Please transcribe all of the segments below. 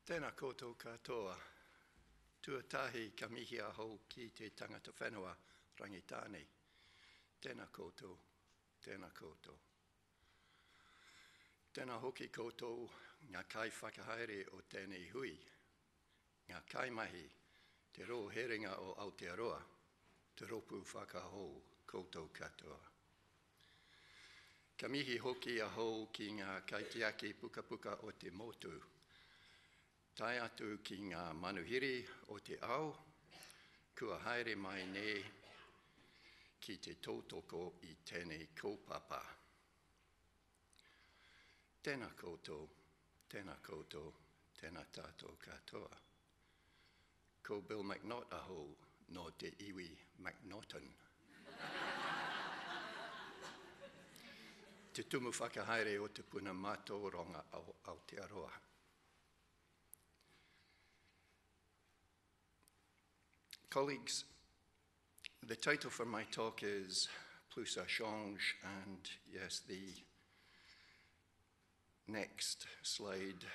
Tēnā koutou katoa. Tuatahi ka mihi aho ki te tangata whenua rangitani. Tēnā koutou, tēnā koutou. Tēnā hoki koutou ngā kai whakahaere o tēnei hui. Ngā kai mahi, te rō heringa o Aotearoa, te ropu whakahou koutou katoa. Ka mihi hoki aho ki ngā kaitiaki puka puka o te motu. Tai atu ki ngā manuhiri o te ao, kua haere mai ne ki te tautoko i tēnei kaupapa. Tēnā koutou, tēnā koutou, tēnā tātou katoa. Ko Bill Macnaught aho no te iwi Macnaughton. Te tumu whakahaere o te puna mātōronga o Aotearoa. Colleagues, the title for my talk is Plus ça change, and yes, the next slide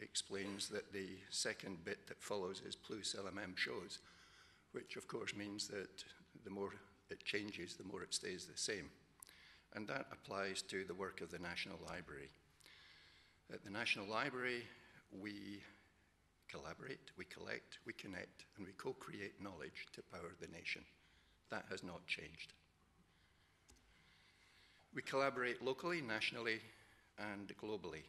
explains that the second bit that follows is Plus LMM shows, which of course means that the more it changes, the more it stays the same. And that applies to the work of the National Library. At the National Library, we collaborate, we collect, we connect, and we co-create knowledge to power the nation. That has not changed. We collaborate locally, nationally, and globally.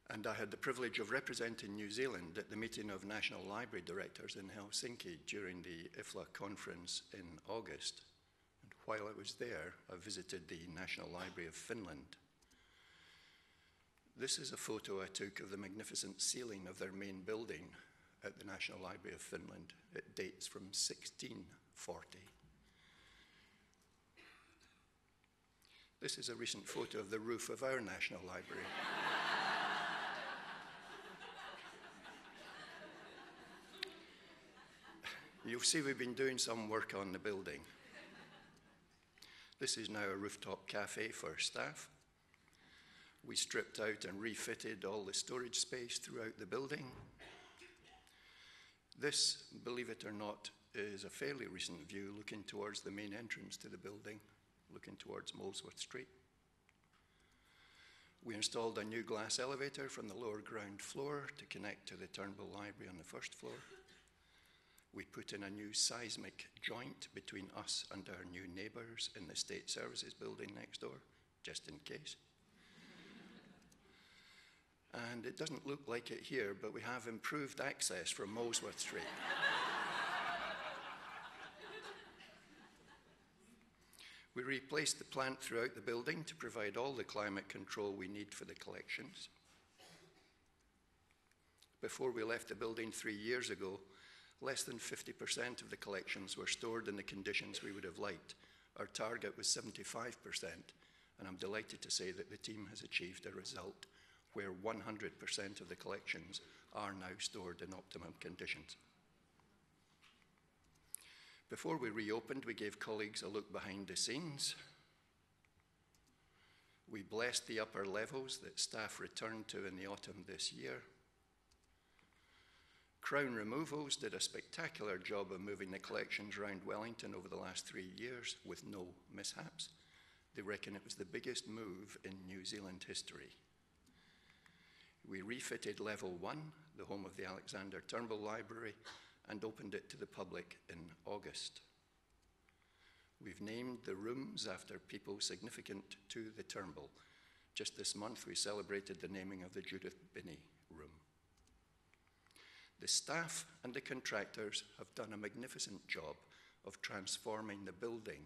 And I had the privilege of representing New Zealand at the meeting of National Library Directors in Helsinki during the IFLA conference in August. And while I was there, I visited the National Library of Finland. This is a photo I took of the magnificent ceiling of their main building at the National Library of Finland. It dates from 1640. This is a recent photo of the roof of our National Library. You'll see we've been doing some work on the building. This is now a rooftop cafe for staff. We stripped out and refitted all the storage space throughout the building. This, believe it or not, is a fairly recent view looking towards the main entrance to the building, looking towards Molesworth Street. We installed a new glass elevator from the lower ground floor to connect to the Turnbull Library on the first floor. We put in a new seismic joint between us and our new neighbours in the State Services building next door, just in case. And it doesn't look like it here, but we have improved access from Molesworth Street. We replaced the plant throughout the building to provide all the climate control we need for the collections. Before we left the building 3 years ago, less than 50% of the collections were stored in the conditions we would have liked. Our target was 75%, and I'm delighted to say that the team has achieved a result where 100% of the collections are now stored in optimum conditions. Before we reopened, we gave colleagues a look behind the scenes. We blessed the upper levels that staff returned to in the autumn this year. Crown Removals did a spectacular job of moving the collections around Wellington over the last 3 years with no mishaps. They reckon it was the biggest move in New Zealand history. We refitted Level 1, the home of the Alexander Turnbull Library, and opened it to the public in August. We've named the rooms after people significant to the Turnbull. Just this month, we celebrated the naming of the Judith Binney room. The staff and the contractors have done a magnificent job of transforming the building,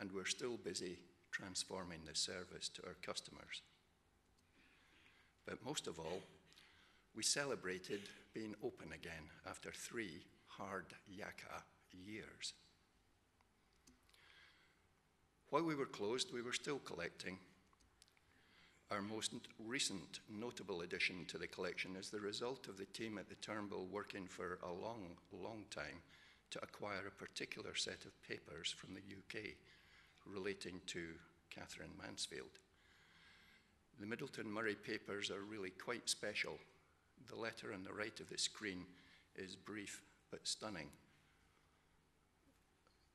and we're still busy transforming the service to our customers. But most of all, we celebrated being open again after 3 hard yaka years. While we were closed, we were still collecting. Our most recent notable addition to the collection is the result of the team at the Turnbull working for a long, long time to acquire a particular set of papers from the UK relating to Katherine Mansfield. The Middleton Murray papers are really quite special. The letter on the right of the screen is brief but stunning.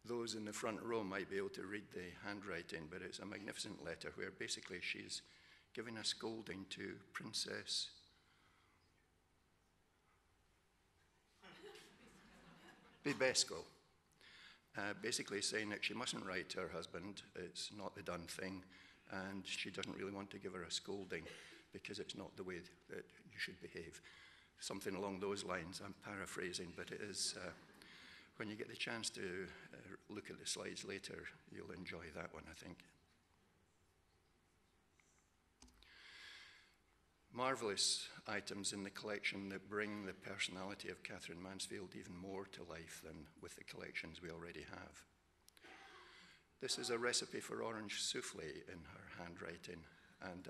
Those in the front row might be able to read the handwriting, but it's a magnificent letter where basically she's giving a scolding to Princess Bibesco, basically saying that she mustn't write to her husband, it's not the done thing, and she doesn't really want to give her a scolding because it's not the way that you should behave. Something along those lines, I'm paraphrasing, but it is, when you get the chance to look at the slides later, you'll enjoy that one, I think. Marvellous items in the collection that bring the personality of Katherine Mansfield even more to life than with the collections we already have. This is a recipe for orange soufflé in her handwriting, and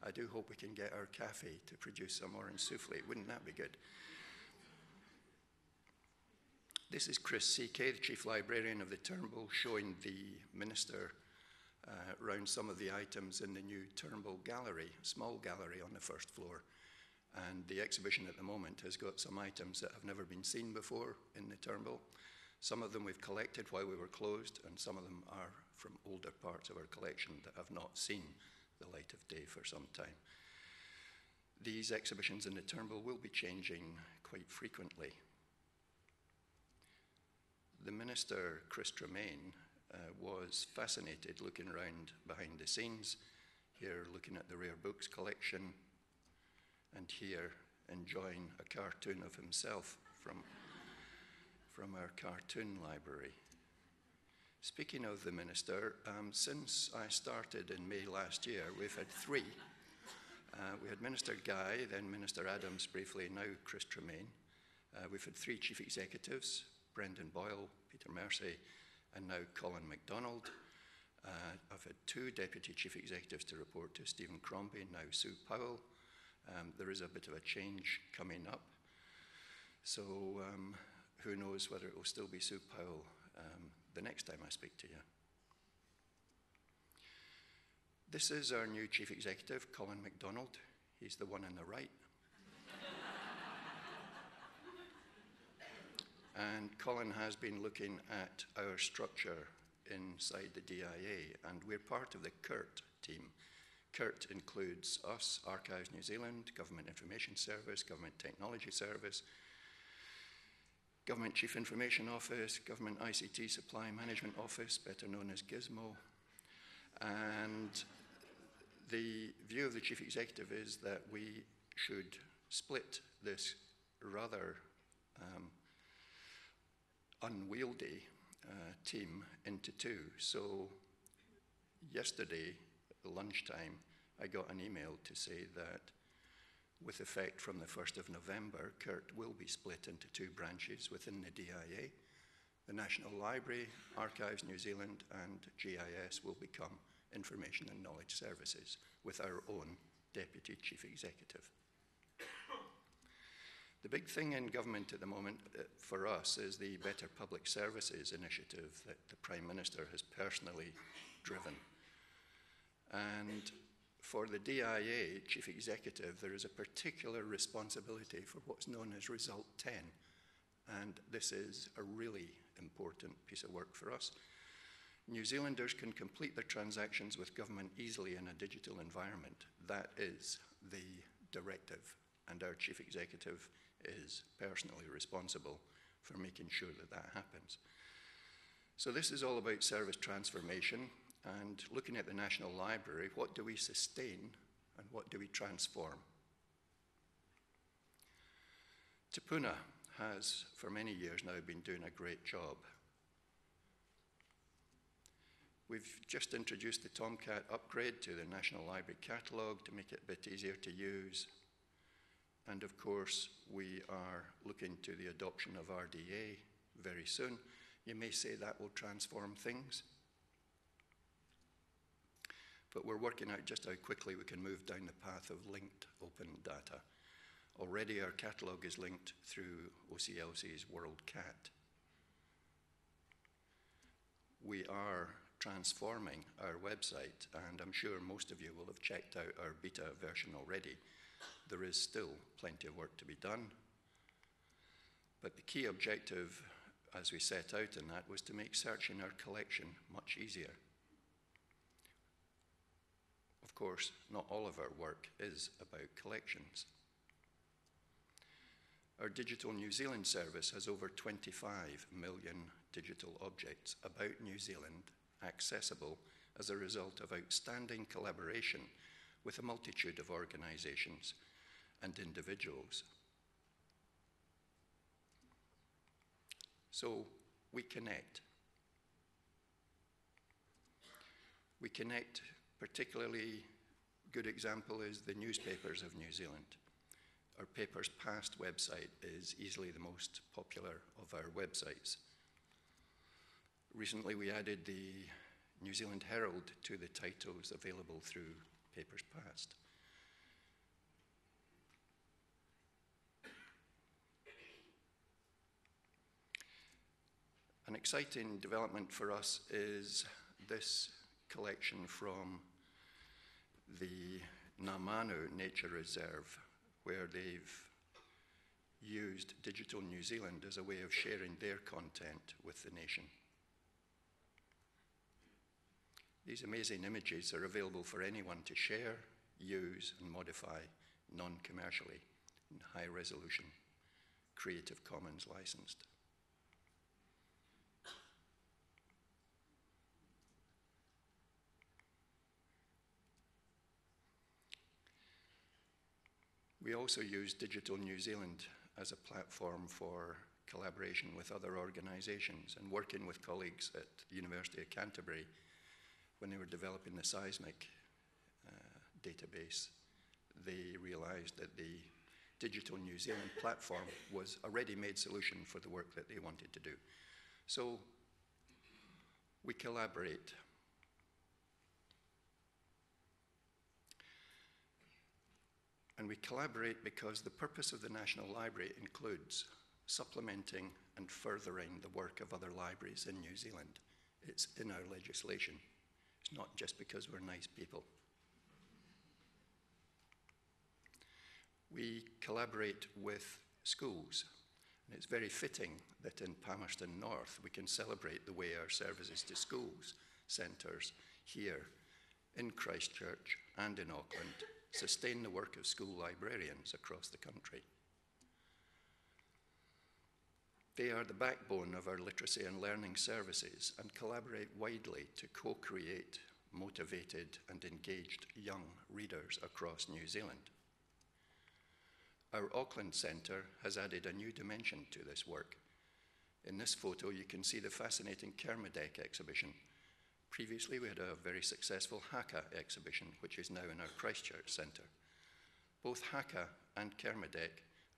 I do hope we can get our cafe to produce some orange soufflé. Wouldn't that be good? This is Chris C.K., the Chief Librarian of the Turnbull, showing the Minister around some of the items in the new Turnbull Gallery, small gallery on the first floor. And the exhibition at the moment has got some items that have never been seen before in the Turnbull. Some of them we've collected while we were closed, and some of them are from older parts of our collection that have not seen the light of day for some time. These exhibitions in the Turnbull will be changing quite frequently. The Minister, Chris Tremaine, was fascinated looking around behind the scenes, here looking at the rare books collection, and here enjoying a cartoon of himself from our cartoon library. Speaking of the Minister, since I started in May last year, we've had three. We had Minister Guy, then Minister Adams briefly, now Chris Tremaine. We've had three chief executives, Brendan Boyle, Peter Mersey, and now Colin MacDonald. I've had two deputy chief executives to report to, Stephen Crombie, now Sue Powell. There is a bit of a change coming up, so who knows whether it will still be Sue Powell the next time I speak to you. This is our new chief executive, Colin MacDonald. He's the one on the right. And Colin has been looking at our structure inside the DIA, and we're part of the CURT team. CURT includes us, Archives New Zealand, Government Information Service, Government Technology Service, Government Chief Information Office, Government ICT Supply Management Office, better known as GISMO. And the view of the Chief Executive is that we should split this rather unwieldy team into two. So yesterday, at lunchtime, I got an email to say that with effect from the 1st of November, CURT will be split into two branches within the DIA. The National Library, Archives New Zealand, and GIS will become Information and Knowledge Services with our own Deputy Chief Executive. The big thing in government at the moment for us is the Better Public Services initiative that the Prime Minister has personally driven. And for the DIA Chief Executive, there is a particular responsibility for what's known as Result 10. And this is a really important piece of work for us. New Zealanders can complete their transactions with government easily in a digital environment. That is the directive, and our Chief Executive is personally responsible for making sure that that happens. So this is all about service transformation, and looking at the National Library, what do we sustain and what do we transform? Te Puna has for many years now been doing a great job. We've just introduced the Tomcat upgrade to the National Library catalogue to make it a bit easier to use. And of course, we are looking to the adoption of RDA very soon. You may say that will transform things, but we're working out just how quickly we can move down the path of linked open data. Already our catalogue is linked through OCLC's WorldCat. We are transforming our website, and I'm sure most of you will have checked out our beta version already. There is still plenty of work to be done, but the key objective as we set out in that was to make searching our collection much easier. Of course, not all of our work is about collections. Our Digital New Zealand service has over 25 million digital objects about New Zealand accessible as a result of outstanding collaboration with a multitude of organisations and individuals. So we connect. We connect, particularly good example is the newspapers of New Zealand. Our Papers Past website is easily the most popular of our websites. Recently we added the New Zealand Herald to the titles available through Papers Past. An exciting development for us is this collection from the Namanu Nature Reserve, where they've used Digital New Zealand as a way of sharing their content with the nation. These amazing images are available for anyone to share, use, and modify non-commercially in high resolution, Creative Commons licensed. We also use Digital New Zealand as a platform for collaboration with other organisations, and working with colleagues at the University of Canterbury when they were developing the seismic database. They realised that the Digital New Zealand platform was a ready-made solution for the work that they wanted to do. So we collaborate. And we collaborate because the purpose of the National Library includes supplementing and furthering the work of other libraries in New Zealand. It's in our legislation. It's not just because we're nice people. We collaborate with schools, and it's very fitting that in Palmerston North we can celebrate the way our services to schools centres here in Christchurch and in Auckland sustain the work of school librarians across the country. They are the backbone of our literacy and learning services and collaborate widely to co-create motivated and engaged young readers across New Zealand. Our Auckland Centre has added a new dimension to this work. In this photo you can see the fascinating Kermadec exhibition. Previously, we had a very successful Haka exhibition, which is now in our Christchurch Centre. Both Haka and Kermadec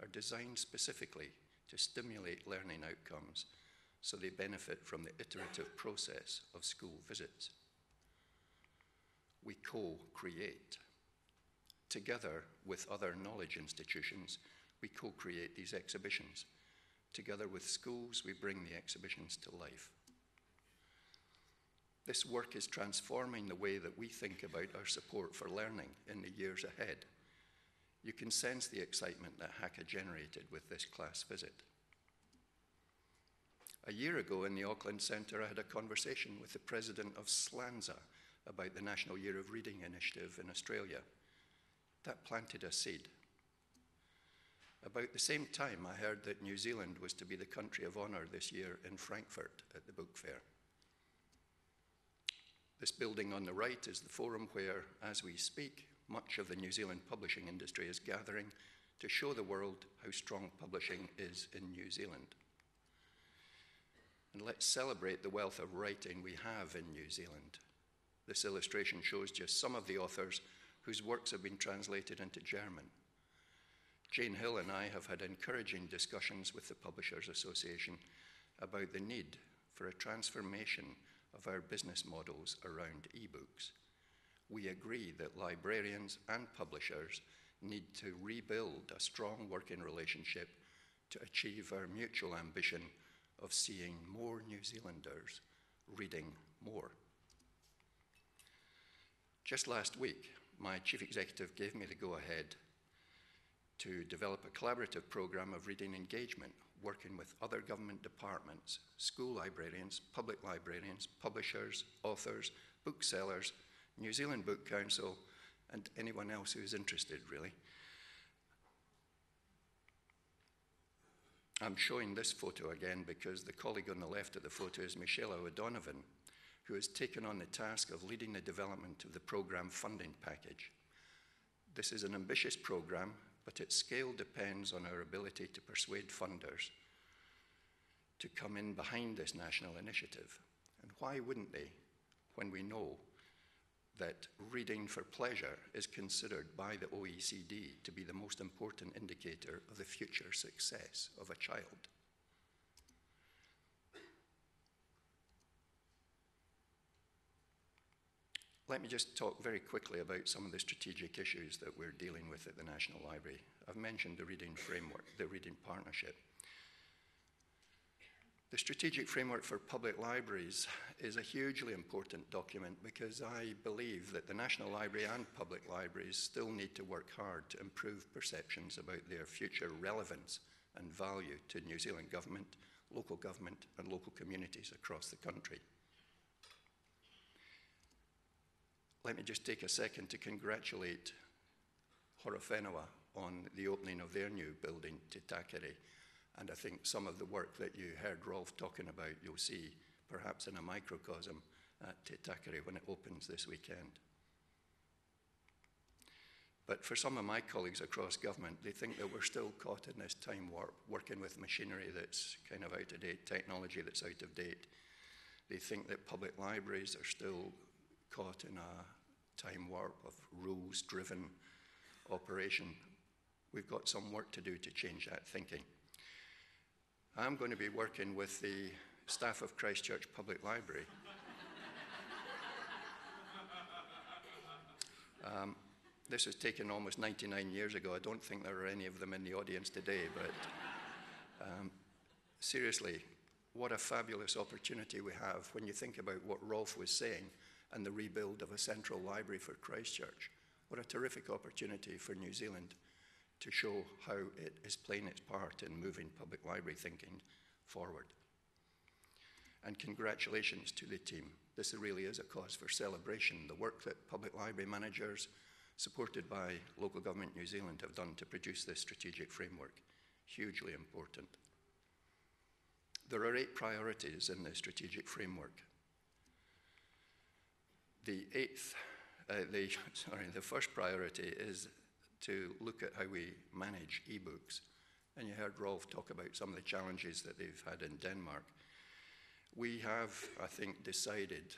are designed specifically to stimulate learning outcomes, so they benefit from the iterative process of school visits. We co-create. Together with other knowledge institutions, we co-create these exhibitions. Together with schools, we bring the exhibitions to life. This work is transforming the way that we think about our support for learning in the years ahead. You can sense the excitement that Haka generated with this class visit. A year ago in the Auckland Centre, I had a conversation with the president of Lianza about the National Year of Reading initiative in Australia. That planted a seed. About the same time, I heard that New Zealand was to be the country of honour this year in Frankfurt at the book fair. This building on the right is the forum where, as we speak, much of the New Zealand publishing industry is gathering to show the world how strong publishing is in New Zealand. And let's celebrate the wealth of writing we have in New Zealand. This illustration shows just some of the authors whose works have been translated into German. Jane Hill and I have had encouraging discussions with the Publishers Association about the need for a transformation of our business models around ebooks. We agree that librarians and publishers need to rebuild a strong working relationship to achieve our mutual ambition of seeing more New Zealanders reading more. Just last week, my chief executive gave me the go-ahead to develop a collaborative program of reading engagement, working with other government departments, school librarians, public librarians, publishers, authors, booksellers, New Zealand Book Council, and anyone else who's interested, really. I'm showing this photo again because the colleague on the left of the photo is Michelle O'Donovan, who has taken on the task of leading the development of the program funding package. This is an ambitious program, but its scale depends on our ability to persuade funders to come in behind this national initiative. And why wouldn't they, when we know that reading for pleasure is considered by the OECD to be the most important indicator of the future success of a child? Let me just talk very quickly about some of the strategic issues that we're dealing with at the National Library. I've mentioned the reading framework, the reading partnership. The Strategic Framework for Public Libraries is a hugely important document because I believe that the National Library and public libraries still need to work hard to improve perceptions about their future relevance and value to New Zealand government, local communities across the country. Let me just take a second to congratulate Horowhenua on the opening of their new building, Te Takere. And I think some of the work that you heard Rolf talking about, you'll see perhaps in a microcosm at Te Takere when it opens this weekend. But for some of my colleagues across government, they think that we're still caught in this time warp, working with machinery that's kind of out of date, technology that's out of date. They think that public libraries are still caught in a time warp of rules-driven operation. We've got some work to do to change that thinking. I'm going to be working with the staff of Christchurch Public Library. This was taken almost 99 years ago. I don't think there are any of them in the audience today, but seriously, what a fabulous opportunity we have when you think about what Rolf was saying and the rebuild of a central library for Christchurch. What a terrific opportunity for New Zealand to show how it is playing its part in moving public library thinking forward. And congratulations to the team. This really is a cause for celebration. The work that public library managers, supported by Local Government New Zealand, have done to produce this strategic framework, hugely important. There are 8 priorities in the strategic framework. The first priority is to look at how we manage e-books. And you heard Rolf talk about some of the challenges that they've had in Denmark. We have, I think, decided,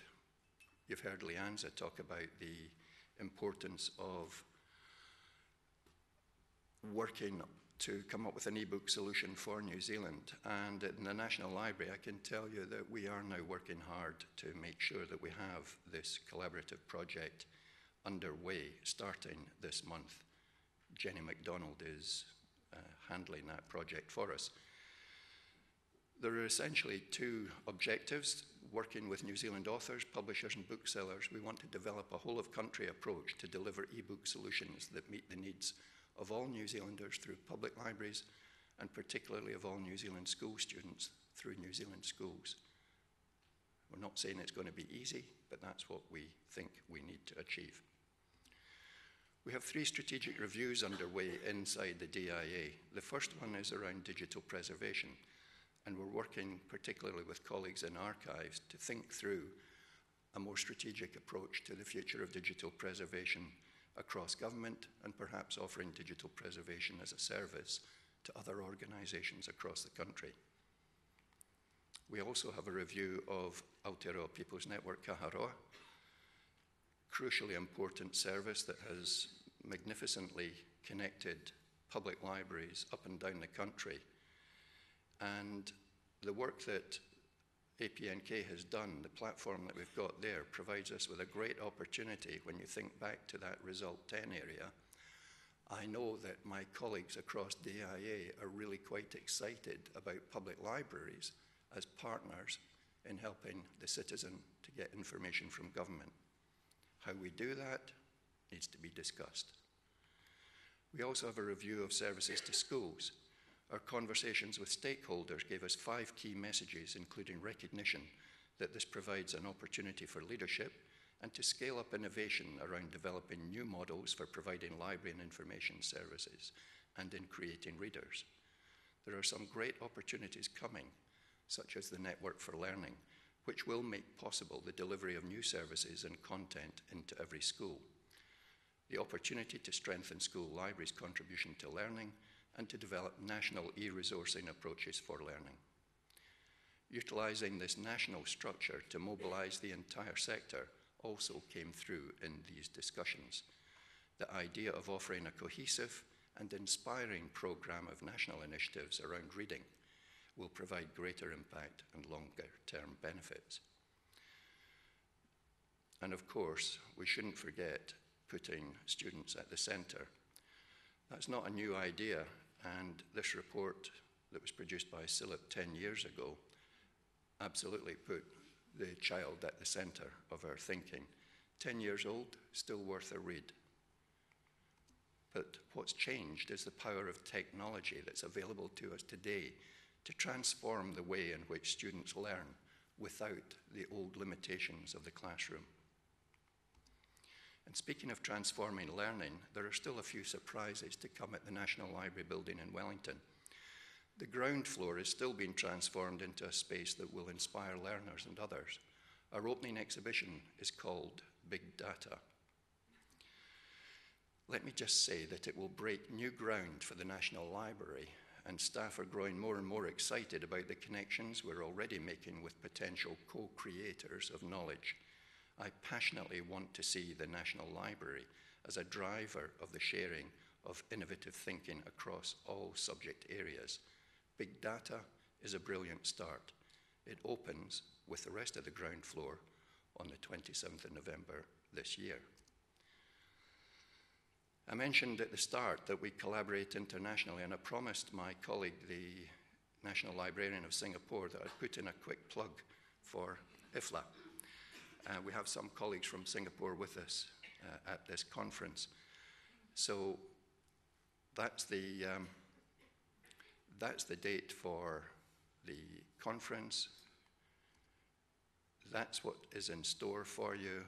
you've heard Lianza talk about the importance of working to come up with an e-book solution for New Zealand. And in the National Library, I can tell you that we are now working hard to make sure that we have this collaborative project underway starting this month. Jenny MacDonald is handling that project for us. There are essentially 2 objectives. Working with New Zealand authors, publishers and booksellers, we want to develop a whole-of-country approach to deliver e-book solutions that meet the needs of all New Zealanders through public libraries, and particularly of all New Zealand school students through New Zealand schools. We're not saying it's going to be easy, but that's what we think we need to achieve. We have 3 strategic reviews underway inside the DIA. The first one is around digital preservation, and we're working particularly with colleagues in archives to think through a more strategic approach to the future of digital preservation across government, and perhaps offering digital preservation as a service to other organisations across the country. We also have a review of Aotearoa People's Network Kaharoa, crucially important service that has magnificently connected public libraries up and down the country. And the work that APNK has done, the platform that we've got there, provides us with a great opportunity when you think back to that Result 10 area. I know that my colleagues across DIA are really quite excited about public libraries as partners in helping the citizen to get information from government. How we do that needs to be discussed. We also have a review of services to schools. Our conversations with stakeholders gave us 5 key messages, including recognition that this provides an opportunity for leadership and to scale up innovation around developing new models for providing library and information services and in creating readers. There are some great opportunities coming, such as the Network for Learning, which will make possible the delivery of new services and content into every school. The opportunity to strengthen school libraries' contribution to learning and to develop national e-resourcing approaches for learning. Utilizing this national structure to mobilize the entire sector also came through in these discussions. The idea of offering a cohesive and inspiring program of national initiatives around reading will provide greater impact and longer-term benefits. And of course, we shouldn't forget putting students at the center. That's not a new idea, and this report that was produced by SILIP 10 years ago absolutely put the child at the center of our thinking. 10 years old, still worth a read. But what's changed is the power of technology that's available to us today to transform the way in which students learn without the old limitations of the classroom. And speaking of transforming learning, there are still a few surprises to come at the National Library building in Wellington. The ground floor is still being transformed into a space that will inspire learners and others. Our opening exhibition is called Big Data. Let me just say that it will break new ground for the National Library, and staff are growing more and more excited about the connections we're already making with potential co-creators of knowledge. I passionately want to see the National Library as a driver of the sharing of innovative thinking across all subject areas. Big Data is a brilliant start. It opens with the rest of the ground floor on the 27th of November this year. I mentioned at the start that we collaborate internationally, and I promised my colleague, the National Librarian of Singapore, that I'd put in a quick plug for IFLA. We have some colleagues from Singapore with us at this conference. So that's the date for the conference. That's what is in store for you.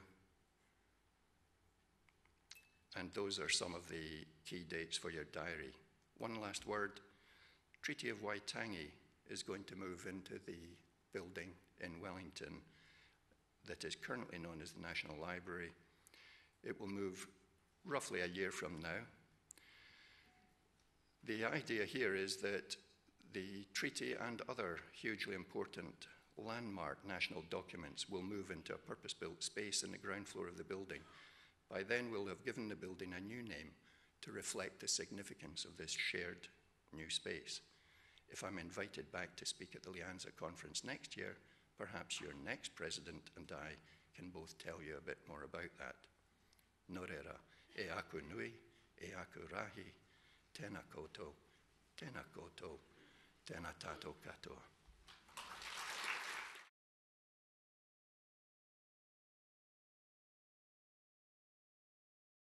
And those are some of the key dates for your diary. One last word. Treaty of Waitangi is going to move into the building in Wellington that is currently known as the National Library. It will move roughly a year from now. The idea here is that the treaty and other hugely important landmark national documents will move into a purpose-built space in the ground floor of the building. By then, we'll have given the building a new name to reflect the significance of this shared new space. If I'm invited back to speak at the Lianza conference next year, perhaps your next president and I can both tell you a bit more about that. Norera, e aku nui, e aku rahi, tēnā koutou, tēnā tatou katoa.